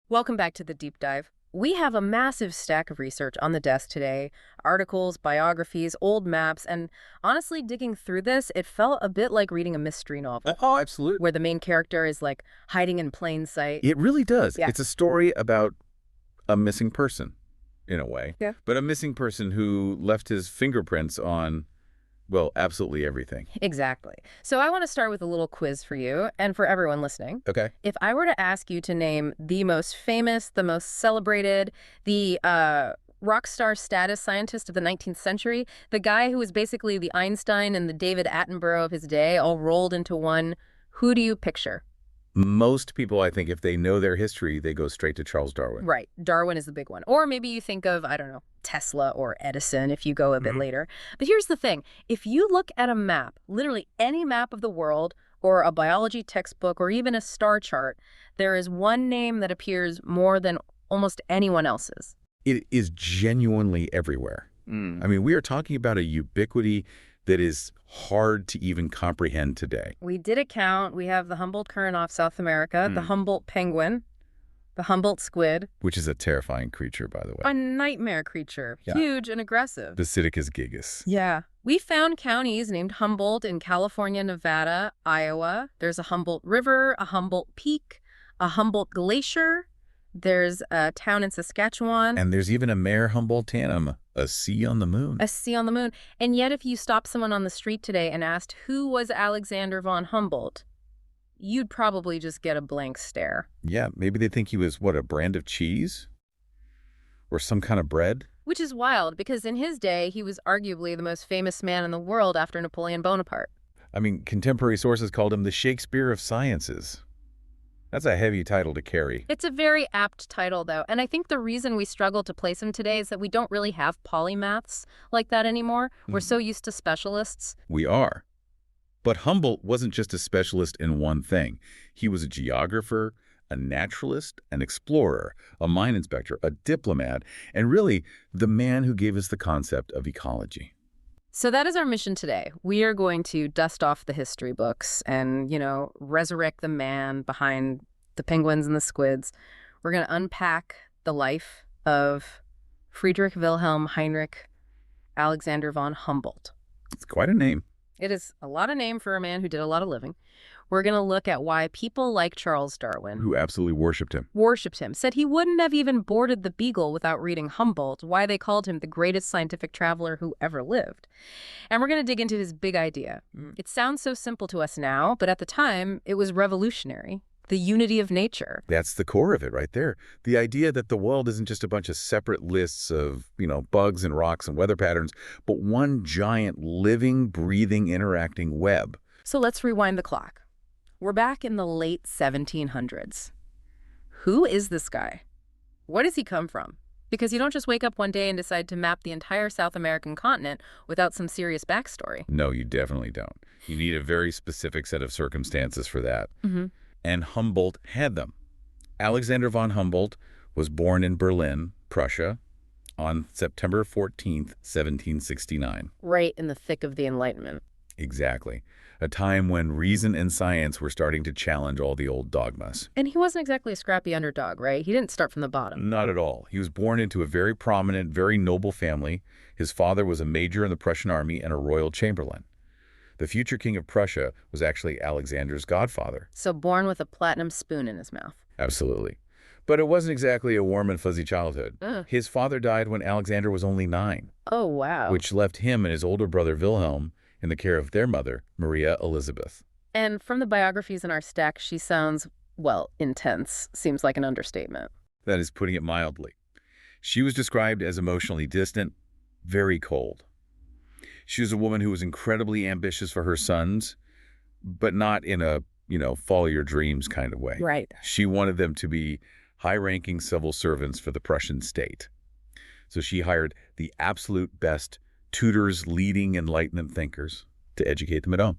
Welcome back to the deep dive. We have a massive stack of research on the desk today, articles, biographies, old maps, and honestly, digging through this, it felt a bit like reading a mystery novel, Oh, absolutely. where the main character is like hiding in plain sight. It really does. Yeah. It's a story about a missing person, in a way. Yeah. But a missing person who left his fingerprints on, well, absolutely everything. Exactly. So I want to start with a little quiz for you and for everyone listening. Okay. If I were to ask you to name the most famous, the most celebrated, the rock star status scientist of the 19th century, the guy who was basically the Einstein and the David Attenborough of his day all rolled into one, who do you picture? Most people, I think, if they know their history, they go straight to Charles Darwin. Right. Darwin is the big one. Or maybe you think of, I don't know, Tesla or Edison if you go a bit later. But here's the thing. If you look at a map, literally any map of the world, or a biology textbook, or even a star chart, there is one name that appears more than almost anyone else's. It is genuinely everywhere. I mean, we are talking about a ubiquity that is hard to even comprehend today. We did a count. We have the Humboldt current off South America, the Humboldt penguin, the Humboldt squid. Which is a terrifying creature, by the way. A nightmare creature, Yeah. huge and aggressive. Basiticus gigas. Yeah. We found counties named Humboldt in California, Nevada, Iowa. There's a Humboldt River, a Humboldt Peak, a Humboldt Glacier. There's a town in Saskatchewan. And there's even a Mare Humboldtanum, a sea on the moon. A sea on the moon. And yet if you stopped someone on the street today and asked who was Alexander von Humboldt, you'd probably just get a blank stare. Yeah, maybe they think he was, what, a brand of cheese? Or some kind of bread? Which is wild, because in his day, he was arguably the most famous man in the world after Napoleon Bonaparte. I mean, contemporary sources called him the Shakespeare of sciences. That's a heavy title to carry. It's a very apt title, though, and I think the reason we struggle to place him today is that we don't really have polymaths like that anymore. We're so used to specialists. We are. But Humboldt wasn't just a specialist in one thing. He was a geographer, a naturalist, an explorer, a mine inspector, a diplomat, and really the man who gave us the concept of ecology. So that is our mission today. We are going to dust off the history books and, resurrect the man behind the penguins and the squids. We're going to unpack the life of Friedrich Wilhelm Heinrich Alexander von Humboldt. It's quite a name. It is a lot of name for a man who did a lot of living. We're going to look at why people like Charles Darwin, Who absolutely worshipped him. said he wouldn't have even boarded the Beagle without reading Humboldt, why they called him the greatest scientific traveler who ever lived. And we're going to dig into his big idea. It sounds so simple to us now, but at the time, it was revolutionary. The unity of nature. That's the core of it right there. The idea that the world isn't just a bunch of separate lists of, bugs and rocks and weather patterns, but one giant living, breathing, interacting web. So let's rewind the clock. We're back in the late 1700s. Who is this guy? Where does he come from? Because you don't just wake up one day and decide to map the entire South American continent without some serious backstory. No, you definitely don't. You need a very specific set of circumstances for that. And Humboldt had them. Alexander von Humboldt was born in Berlin, Prussia, on September 14th, 1769. Right in the thick of the Enlightenment. Exactly. A time when reason and science were starting to challenge all the old dogmas. And he wasn't exactly a scrappy underdog, right? He didn't start from the bottom. Not at all. He was born into a very prominent, very noble family. His father was a major in the Prussian army and a royal chamberlain. The future king of Prussia was actually Alexander's godfather. So born with a platinum spoon in his mouth. Absolutely. But it wasn't exactly a warm and fuzzy childhood. His father died when Alexander was only 9. Oh, wow. Which left him and his older brother Wilhelm in the care of their mother, Maria Elizabeth. And from the biographies in our stack, she sounds, intense. Seems like an understatement. That is putting it mildly. She was described as emotionally distant, very cold. She was a woman who was incredibly ambitious for her sons, but not in a, follow your dreams kind of way. Right. She wanted them to be high-ranking civil servants for the Prussian state. So she hired the absolute best tutors, leading Enlightenment thinkers to educate them at home.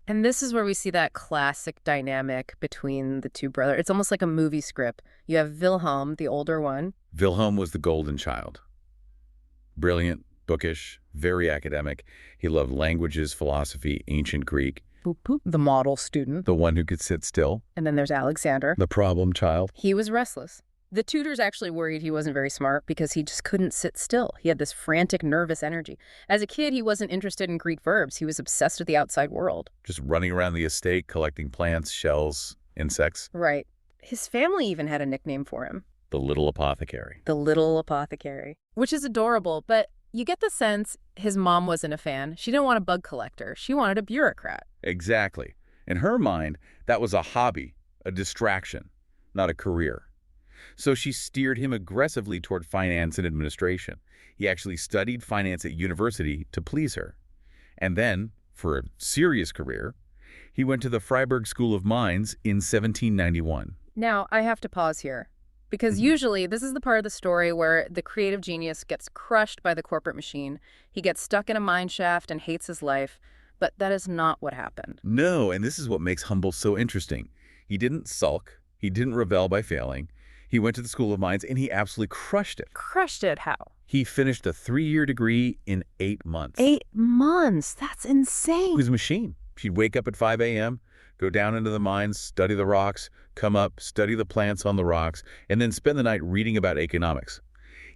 And this is where we see that classic dynamic between the two brothers. It's almost like a movie script. You have Wilhelm, the older one. Wilhelm was the golden child. Brilliant, bookish, very academic. He loved languages, philosophy, ancient Greek. Boop, boop. The model student. The one who could sit still. And then there's Alexander. The problem child. He was restless. The tutors actually worried he wasn't very smart because he just couldn't sit still. He had this frantic, nervous energy. As a kid, he wasn't interested in Greek verbs. He was obsessed with the outside world. Just running around the estate, collecting plants, shells, insects. Right. His family even had a nickname for him. The little apothecary. The little apothecary. Which is adorable, but you get the sense his mom wasn't a fan. She didn't want a bug collector. She wanted a bureaucrat. Exactly. In her mind, that was a hobby, a distraction, not a career. So she steered him aggressively toward finance and administration. He actually studied finance at university to please her. And then, for a serious career, he went to the Freiburg School of Mines in 1791. Now, I have to pause here, because usually this is the part of the story where the creative genius gets crushed by the corporate machine. He gets stuck in a mine shaft and hates his life. But that is not what happened. No, and this is what makes Humboldt so interesting. He didn't sulk. He didn't rebel by failing. He went to the School of Mines, and he absolutely crushed it. Crushed it how? He finished a 3-year degree in 8 months. 8 months? That's insane. He was a machine. She'd wake up at 5 a.m., go down into the mines, study the rocks, come up, study the plants on the rocks, and then spend the night reading about economics.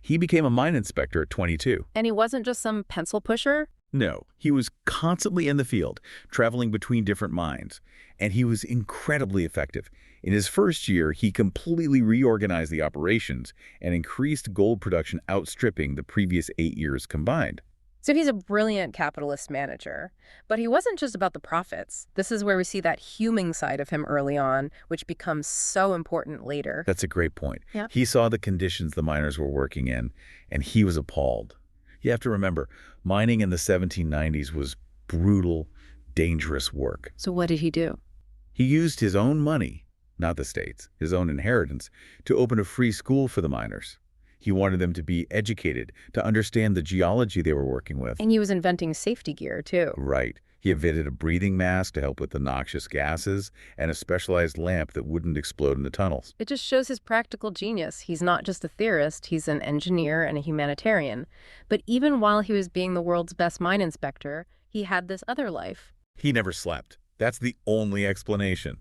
He became a mine inspector at 22. And he wasn't just some pencil pusher? No, he was constantly in the field, traveling between different mines, and he was incredibly effective. In his first year, he completely reorganized the operations and increased gold production outstripping the previous 8 years combined. So he's a brilliant capitalist manager. But he wasn't just about the profits. This is where we see that human side of him early on, which becomes so important later. That's a great point. Yeah. He saw the conditions the miners were working in, and he was appalled. You have to remember, mining in the 1790s was brutal, dangerous work. So what did he do? He used his own money, not the state's, his own inheritance, to open a free school for the miners. He wanted them to be educated, to understand the geology they were working with. And he was inventing safety gear, too. Right. He invented a breathing mask to help with the noxious gases and a specialized lamp that wouldn't explode in the tunnels. It just shows his practical genius. He's not just a theorist, he's an engineer and a humanitarian. But even while he was being the world's best mine inspector, he had this other life. He never slept. That's the only explanation.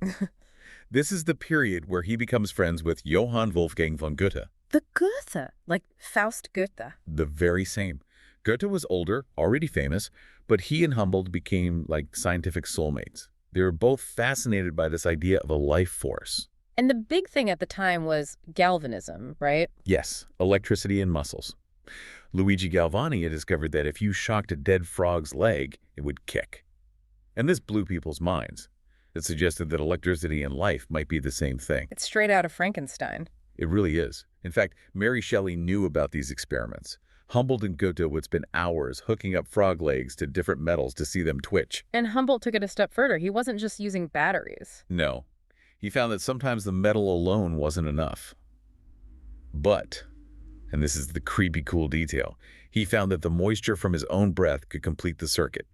This is the period where he becomes friends with Johann Wolfgang von Goethe. The Goethe, like Faust Goethe. The very same. Goethe was older, already famous, but he and Humboldt became like scientific soulmates. They were both fascinated by this idea of a life force. And the big thing at the time was galvanism, right? Yes, electricity in muscles. Luigi Galvani had discovered that if you shocked a dead frog's leg, it would kick. And this blew people's minds. It suggested that electricity and life might be the same thing. It's straight out of Frankenstein. It really is. In fact, Mary Shelley knew about these experiments. Humboldt and Goethe would spend hours hooking up frog legs to different metals to see them twitch. And Humboldt took it a step further. He wasn't just using batteries. No. He found that sometimes the metal alone wasn't enough. But, and this is the creepy cool detail, he found that the moisture from his own breath could complete the circuit.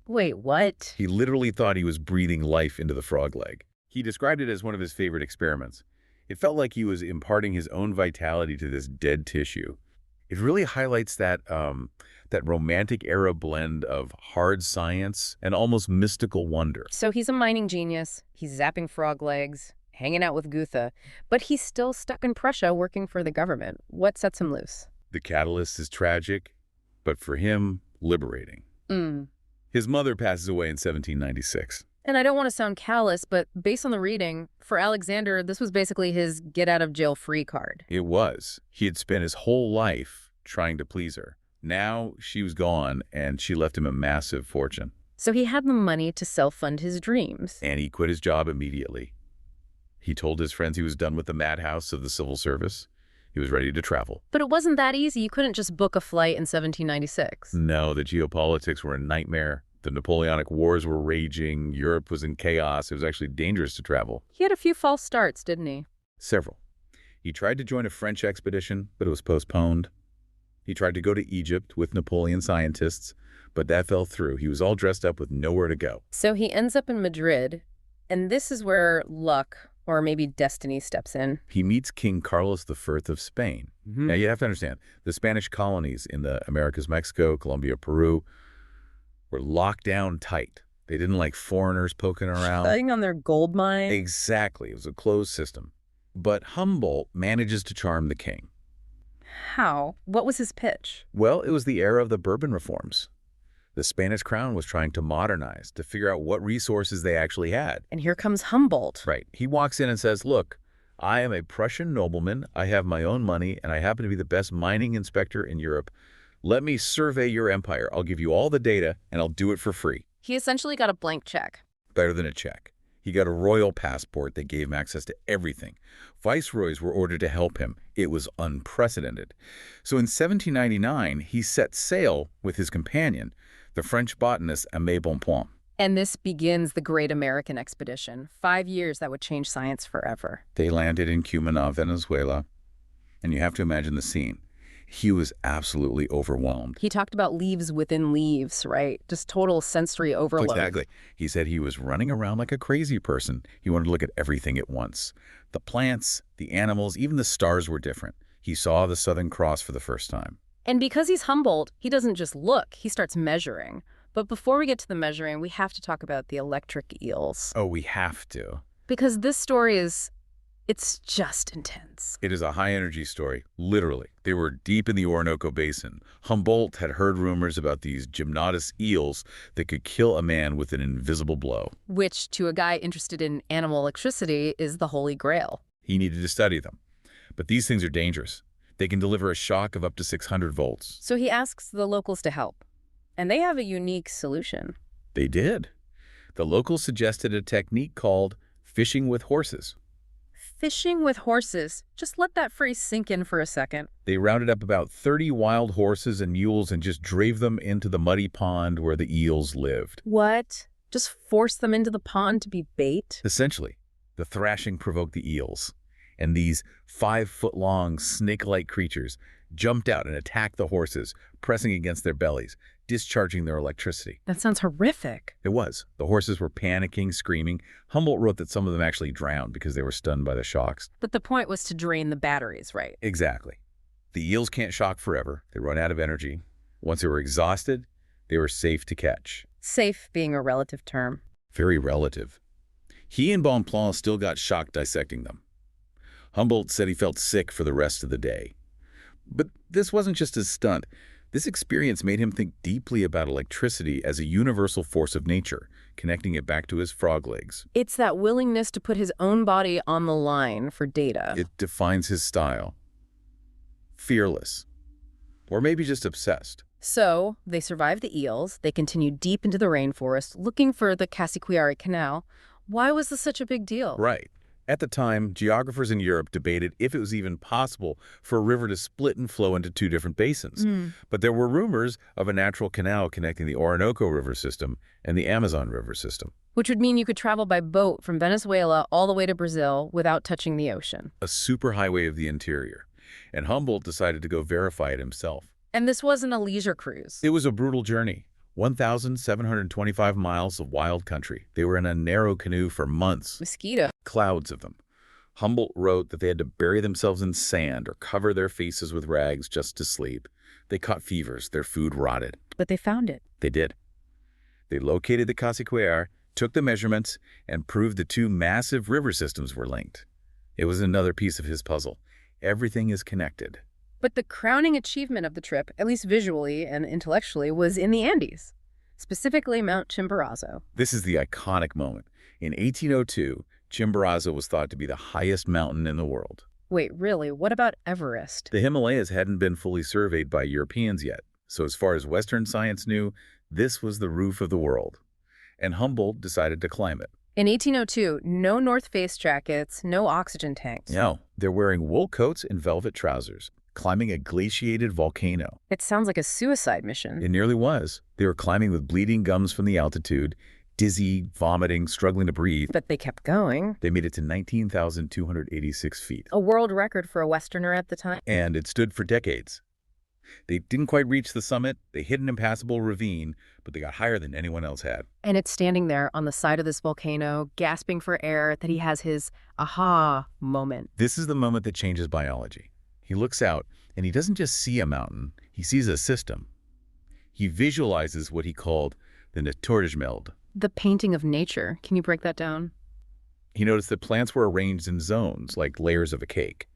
Wait, what? He literally thought he was breathing life into the frog leg. He described it as one of his favorite experiments. It felt like he was imparting his own vitality to this dead tissue. It really highlights that romantic era blend of hard science and almost mystical wonder. So he's a mining genius, he's zapping frog legs, hanging out with Goethe, but he's still stuck in Prussia working for the government. What sets him loose? The catalyst is tragic, but for him, liberating. His mother passes away in 1796. And I don't want to sound callous, but based on the reading, for Alexander, this was basically his get-out-of-jail-free card. It was. He had spent his whole life trying to please her. Now she was gone, and she left him a massive fortune. So he had the money to self-fund his dreams. And he quit his job immediately. He told his friends he was done with the madhouse of the civil service. He was ready to travel. But it wasn't that easy. You couldn't just book a flight in 1796. No, the geopolitics were a nightmare. The Napoleonic Wars were raging. Europe was in chaos. It was actually dangerous to travel. He had a few false starts, didn't he? Several. He tried to join a French expedition, but it was postponed. He tried to go to Egypt with Napoleon scientists, but that fell through. He was all dressed up with nowhere to go. So he ends up in Madrid, and this is where luck, or maybe destiny, steps in. He meets King Carlos I of Spain. Now, you have to understand, the Spanish colonies in the Americas, Mexico, Colombia, Peru, were locked down tight. They didn't like foreigners poking around. Fighting on their gold mine. Exactly. It was a closed system. But Humboldt manages to charm the king. How? What was his pitch? Well, it was the era of the Bourbon reforms. The Spanish crown was trying to modernize, to figure out what resources they actually had. And here comes Humboldt. Right. He walks in and says, look, I am a Prussian nobleman. I have my own money, and I happen to be the best mining inspector in Europe. Let me survey your empire. I'll give you all the data, and I'll do it for free. He essentially got a blank check. Better than a check. He got a royal passport that gave him access to everything. Viceroys were ordered to help him. It was unprecedented. So in 1799, he set sail with his companion, the French botanist Aimé Bonpland. And this begins the Great American Expedition. 5 years that would change science forever. They landed in Cumana, Venezuela, and you have to imagine the scene. He was absolutely overwhelmed. He talked about leaves within leaves, right? Just total sensory overload. Exactly. He said he was running around like a crazy person. He wanted to look at everything at once. The plants, the animals, even the stars were different. He saw the Southern Cross for the first time. And because he's Humboldt, he doesn't just look, he starts measuring. But before we get to the measuring, we have to talk about the electric eels. Oh, we have to. Because this story it's just intense. It is a high-energy story, literally. They were deep in the Orinoco Basin. Humboldt had heard rumors about these gymnotus eels that could kill a man with an invisible blow. Which, to a guy interested in animal electricity, is the holy grail. He needed to study them. But these things are dangerous. They can deliver a shock of up to 600 volts. So he asks the locals to help. And they have a unique solution. They did. The locals suggested a technique called fishing with horses. Fishing with horses. Just let that phrase sink in for a second. They rounded up about 30 wild horses and mules and just drave them into the muddy pond where the eels lived. What? Just force them into the pond to be bait? Essentially, the thrashing provoked the eels, and these 5-foot-long snake-like creatures jumped out and attacked the horses, pressing against their bellies, discharging their electricity. That sounds horrific. It was. The horses were panicking, screaming. Humboldt wrote that some of them actually drowned because they were stunned by the shocks. But the point was to drain the batteries, right? Exactly. The eels can't shock forever. They run out of energy. Once they were exhausted, they were safe to catch. Safe being a relative term. Very relative. He and Bonpland still got shocked dissecting them. Humboldt said he felt sick for the rest of the day. But this wasn't just a stunt. This experience made him think deeply about electricity as a universal force of nature, connecting it back to his frog legs. It's that willingness to put his own body on the line for data. It defines his style. Fearless. Or maybe just obsessed. So, they survived the eels. They continued deep into the rainforest, looking for the Cassiquiare Canal. Why was this such a big deal? Right. At the time, geographers in Europe debated if it was even possible for a river to split and flow into two different basins. But there were rumors of a natural canal connecting the Orinoco River system and the Amazon River system. Which would mean you could travel by boat from Venezuela all the way to Brazil without touching the ocean. A superhighway of the interior. And Humboldt decided to go verify it himself. And this wasn't a leisure cruise. It was a brutal journey. 1,725 miles of wild country. They were in a narrow canoe for months. Mosquito. Clouds of them. Humboldt wrote that they had to bury themselves in sand or cover their faces with rags just to sleep. They caught fevers. Their food rotted. But they found it. They did. They located the Cassiquiare, took the measurements, and proved the two massive river systems were linked. It was another piece of his puzzle. Everything is connected. But the crowning achievement of the trip, at least visually and intellectually, was in the Andes, specifically Mount Chimborazo. This is the iconic moment. In 1802, Chimborazo was thought to be the highest mountain in the world. Wait, really? What about Everest? The Himalayas hadn't been fully surveyed by Europeans yet, so as far as Western science knew, this was the roof of the world. And Humboldt decided to climb it. In 1802, no North Face jackets, no oxygen tanks. No, they're wearing wool coats and velvet trousers, climbing a glaciated volcano. It sounds like a suicide mission. It nearly was. They were climbing with bleeding gums from the altitude, dizzy, vomiting, struggling to breathe. But they kept going. They made it to 19,286 feet. A world record for a Westerner at the time. And it stood for decades. They didn't quite reach the summit. They hit an impassable ravine, but they got higher than anyone else had. And it's standing there on the side of this volcano, gasping for air, that he has his aha moment. This is the moment that changes biology. He looks out, and he doesn't just see a mountain. He sees a system. He visualizes what he called the Naturgemeldt. The painting of nature. Can you break that down? He noticed that plants were arranged in zones, like layers of a cake.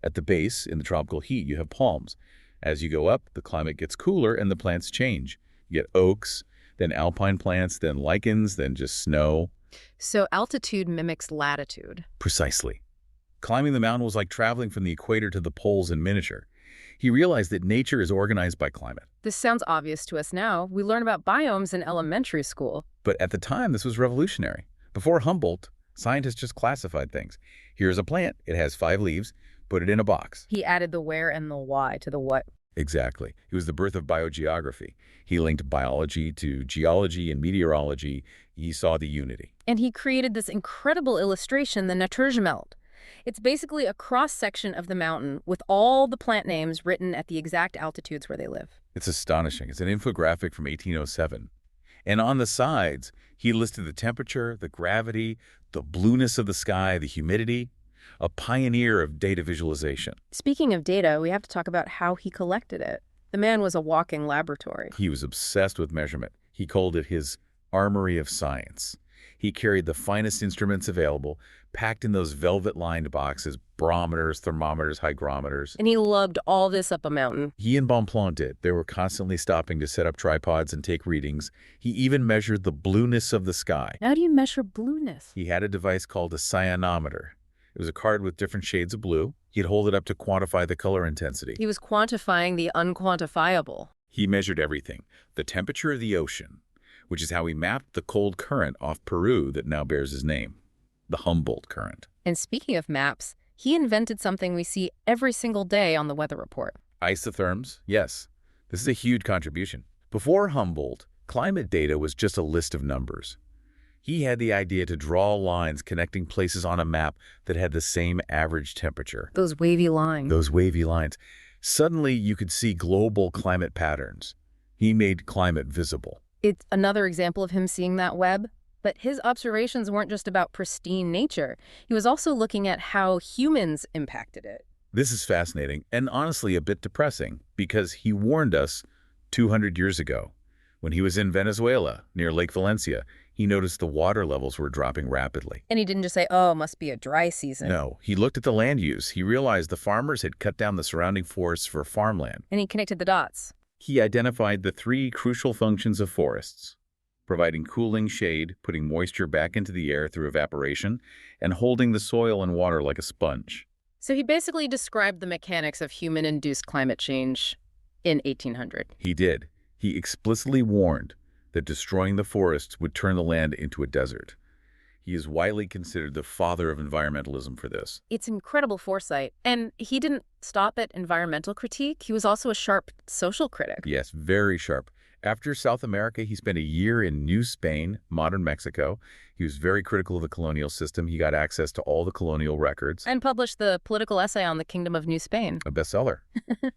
At the base, in the tropical heat, you have palms. As you go up, the climate gets cooler and the plants change. You get oaks, then alpine plants, then lichens, then just snow. So altitude mimics latitude. Precisely. Climbing the mountain was like traveling from the equator to the poles in miniature. He realized that nature is organized by climate. This sounds obvious to us now. We learn about biomes in elementary school. But at the time, this was revolutionary. Before Humboldt, scientists just classified things. Here's a plant. It has 5 leaves. Put it in a box. He added the where and the why to the what. Exactly. It was the birth of biogeography. He linked biology to geology and meteorology. He saw the unity. And he created this incredible illustration, the Naturgemeld. It's basically a cross-section of the mountain with all the plant names written at the exact altitudes where they live. It's astonishing. It's an infographic from 1807. And on the sides, he listed the temperature, the gravity, the blueness of the sky, the humidity. A pioneer of data visualization. Speaking of data, we have to talk about how he collected it. The man was a walking laboratory. He was obsessed with measurement. He called it his armory of science. He carried the finest instruments available, packed in those velvet-lined boxes, barometers, thermometers, hygrometers. And he lugged all this up a mountain. He and Bonpland did. They were constantly stopping to set up tripods and take readings. He even measured the blueness of the sky. How do you measure blueness? He had a device called a cyanometer. It was a card with different shades of blue. He'd hold it up to quantify the color intensity. He was quantifying the unquantifiable. He measured everything. The temperature of the ocean, which is how he mapped the cold current off Peru that now bears his name, the Humboldt Current. And speaking of maps, he invented something we see every single day on the weather report. Isotherms, yes. This is a huge contribution. Before Humboldt, climate data was just a list of numbers. He had the idea to draw lines connecting places on a map that had the same average temperature. Those wavy lines. Those wavy lines. Suddenly, you could see global climate patterns. He made climate visible. It's another example of him seeing that web. But his observations weren't just about pristine nature. He was also looking at how humans impacted it. This is fascinating and honestly a bit depressing because he warned us 200 years ago. When he was in Venezuela, near Lake Valencia, he noticed the water levels were dropping rapidly. And he didn't just say, oh, it must be a dry season. No, he looked at the land use. He realized the farmers had cut down the surrounding forests for farmland. And he connected the dots. He identified the 3 crucial functions of forests: providing cooling shade, putting moisture back into the air through evaporation, and holding the soil and water like a sponge. So he basically described the mechanics of human-induced climate change in 1800. He did. He explicitly warned that destroying the forests would turn the land into a desert. He is widely considered the father of environmentalism for this. It's incredible foresight. And he didn't stop at environmental critique. He was also a sharp social critic. Yes, very sharp. After South America, he spent a year in New Spain, modern Mexico. He was very critical of the colonial system. He got access to all the colonial records. And published the political essay on the Kingdom of New Spain. A bestseller.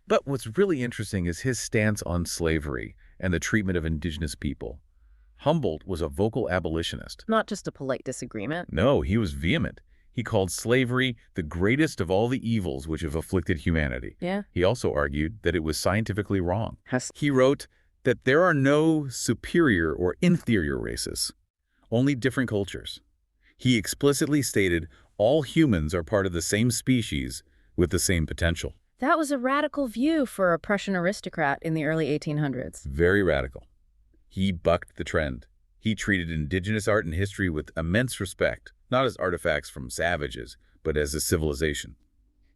But what's really interesting is his stance on slavery and the treatment of indigenous people. Humboldt was a vocal abolitionist. Not just a polite disagreement. No, he was vehement. He called slavery the greatest of all the evils which have afflicted humanity. Yeah. He also argued that it was scientifically wrong. He wrote that there are no superior or inferior races, only different cultures. He explicitly stated all humans are part of the same species with the same potential. That was a radical view for a Prussian aristocrat in the early 1800s. Very radical. He bucked the trend. He treated indigenous art and history with immense respect, not as artifacts from savages, but as a civilization.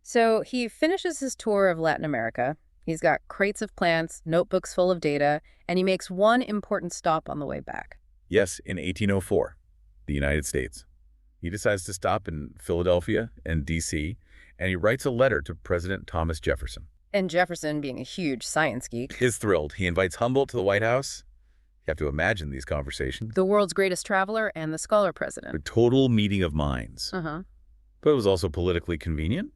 So he finishes his tour of Latin America. He's got crates of plants, notebooks full of data, and he makes one important stop on the way back. Yes, in 1804, the United States. He decides to stop in Philadelphia and D.C., and he writes a letter to President Thomas Jefferson. And Jefferson, being a huge science geek, is thrilled. He invites Humboldt to the White House. You have to imagine these conversations. The world's greatest traveler and the scholar president. A total meeting of minds. Uh-huh. But it was also politically convenient.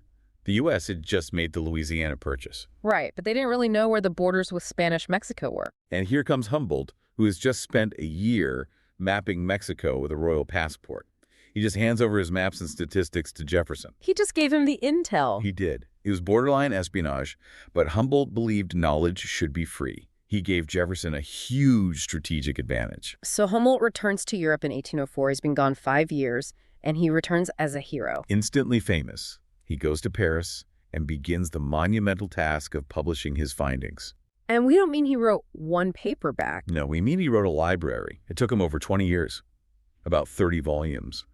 The U.S. had just made the Louisiana Purchase. Right, but they didn't really know where the borders with Spanish Mexico were. And here comes Humboldt, who has just spent a year mapping Mexico with a royal passport. He just hands over his maps and statistics to Jefferson. He just gave him the intel. He did. It was borderline espionage, but Humboldt believed knowledge should be free. He gave Jefferson a huge strategic advantage. So Humboldt returns to Europe in 1804. He's been gone 5 years, and he returns as a hero. Instantly famous, he goes to Paris and begins the monumental task of publishing his findings. And we don't mean he wrote one paperback. No, we mean he wrote a library. It took him over 20 years, about 30 volumes.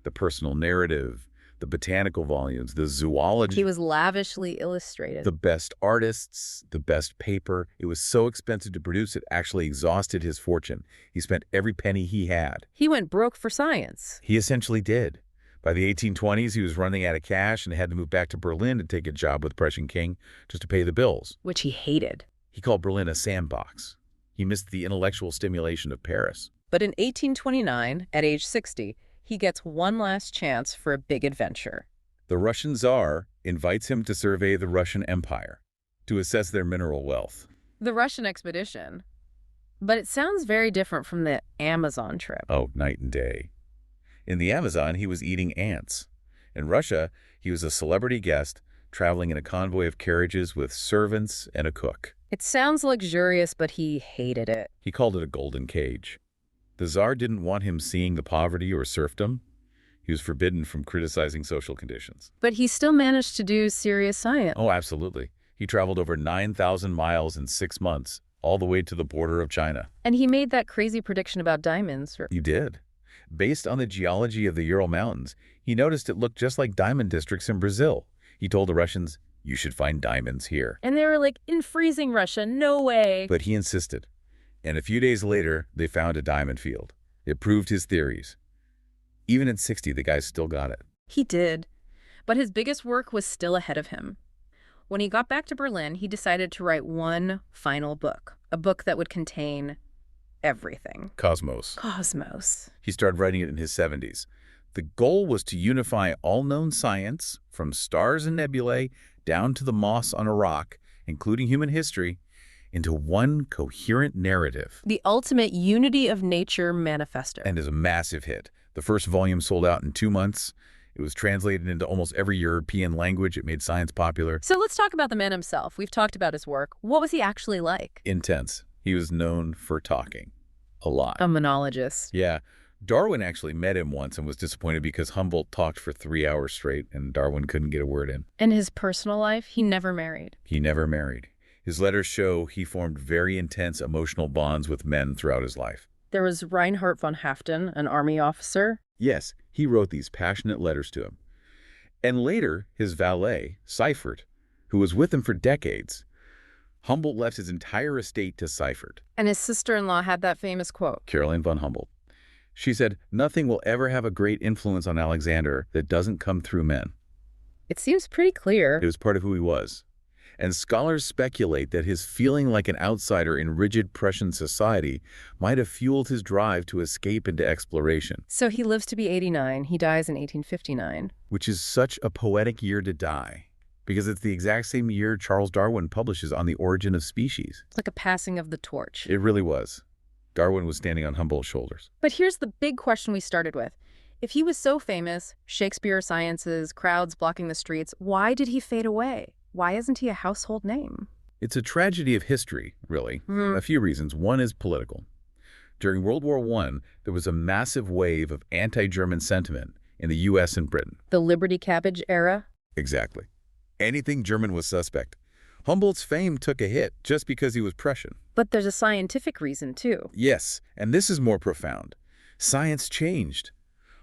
The personal narrative, the botanical volumes, the zoology. He was lavishly illustrated. The best artists, the best paper. It was so expensive to produce it actually exhausted his fortune. He spent every penny he had. He went broke for science. He essentially did. By the 1820s, he was running out of cash and had to move back to Berlin to take a job with the Prussian king just to pay the bills. Which he hated. He called Berlin a sandbox. He missed the intellectual stimulation of Paris. But in 1829, at age 60, he gets one last chance for a big adventure. The Russian Tsar invites him to survey the Russian Empire, to assess their mineral wealth. The Russian expedition. But it sounds very different from the Amazon trip. Oh, night and day. In the Amazon, he was eating ants. In Russia, he was a celebrity guest traveling in a convoy of carriages with servants and a cook. It sounds luxurious, but he hated it. He called it a golden cage. The Tsar didn't want him seeing the poverty or serfdom. He was forbidden from criticizing social conditions. But he still managed to do serious science. Oh, absolutely. He traveled over 9,000 miles in 6 months, all the way to the border of China. And he made that crazy prediction about diamonds. He did. Based on the geology of the Ural Mountains, he noticed it looked just like diamond districts in Brazil. He told the Russians, "You should find diamonds here." And they were like, in freezing Russia, no way. But he insisted. And a few days later, they found a diamond field. It proved his theories. Even at 60, the guy still got it. He did. But his biggest work was still ahead of him. When he got back to Berlin, he decided to write one final book, a book that would contain everything. Cosmos. Cosmos. He started writing it in his 70s. The goal was to unify all known science, from stars and nebulae down to the moss on a rock, including human history, into one coherent narrative. The ultimate unity of nature manifesto. And is a massive hit. The first volume sold out in 2 months. It was translated into almost every European language. It made science popular. So let's talk about the man himself. We've talked about his work. What was he actually like? Intense. He was known for talking. A lot. A monologist. Yeah. Darwin actually met him once and was disappointed because Humboldt talked for 3 hours straight and Darwin couldn't get a word in. In his personal life, he never married. He never married. His letters show he formed very intense emotional bonds with men throughout his life. There was Reinhard von Haften, an army officer. Yes, he wrote these passionate letters to him. And later, his valet, Seifert, who was with him for decades. Humboldt left his entire estate to Seifert. And his sister-in-law had that famous quote. Caroline von Humboldt. She said, "Nothing will ever have a great influence on Alexander that doesn't come through men." It seems pretty clear. It was part of who he was. And scholars speculate that his feeling like an outsider in rigid Prussian society might have fueled his drive to escape into exploration. So he lives to be 89. He dies in 1859. Which is such a poetic year to die, because it's the exact same year Charles Darwin publishes On the Origin of Species. It's like a passing of the torch. It really was. Darwin was standing on Humboldt's shoulders. But here's the big question we started with. If he was so famous, Shakespeare sciences, crowds blocking the streets, why did he fade away? Why isn't he a household name? It's a tragedy of history, really. A few reasons. One is political. During World War I, there was a massive wave of anti-German sentiment in the U.S. and Britain. The Liberty Cabbage era? Exactly. Anything German was suspect. Humboldt's fame took a hit just because he was Prussian. But there's a scientific reason, too. Yes, and this is more profound. Science changed.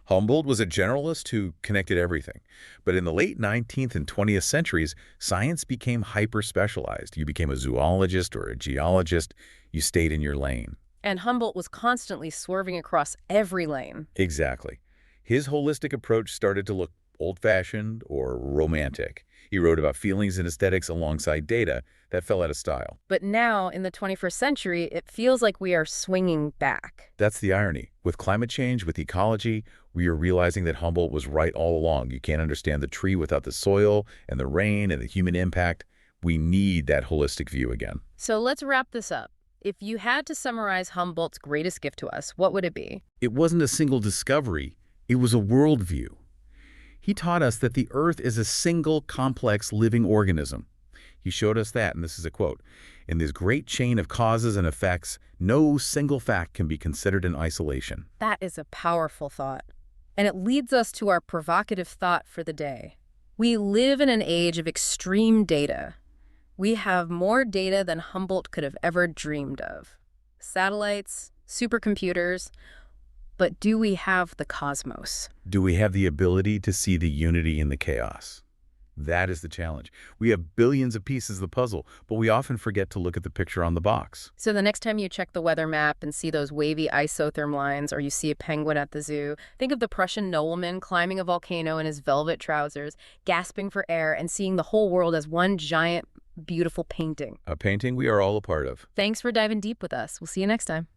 Humboldt was a generalist who connected everything. But in the late 19th and 20th centuries, science became hyper-specialized. You became a zoologist or a geologist. You stayed in your lane. And Humboldt was constantly swerving across every lane. Exactly. His holistic approach started to look old-fashioned or romantic. He wrote about feelings and aesthetics alongside data that fell out of style. But now, in the 21st century, it feels like we are swinging back. That's the irony. With climate change, with ecology, we are realizing that Humboldt was right all along. You can't understand the tree without the soil and the rain and the human impact. We need that holistic view again. So let's wrap this up. If you had to summarize Humboldt's greatest gift to us, what would it be? It wasn't a single discovery. It was a worldview. He taught us that the Earth is a single, complex, living organism. He showed us that, and this is a quote, "In this great chain of causes and effects, no single fact can be considered in isolation." That is a powerful thought. And it leads us to our provocative thought for the day. We live in an age of extreme data. We have more data than Humboldt could have ever dreamed of. Satellites, supercomputers, but do we have the cosmos? Do we have the ability to see the unity in the chaos? That is the challenge. We have billions of pieces of the puzzle, but we often forget to look at the picture on the box. So the next time you check the weather map and see those wavy isotherm lines, or you see a penguin at the zoo, think of the Prussian nobleman climbing a volcano in his velvet trousers, gasping for air, and seeing the whole world as one giant, beautiful painting. A painting we are all a part of. Thanks for diving deep with us. We'll see you next time.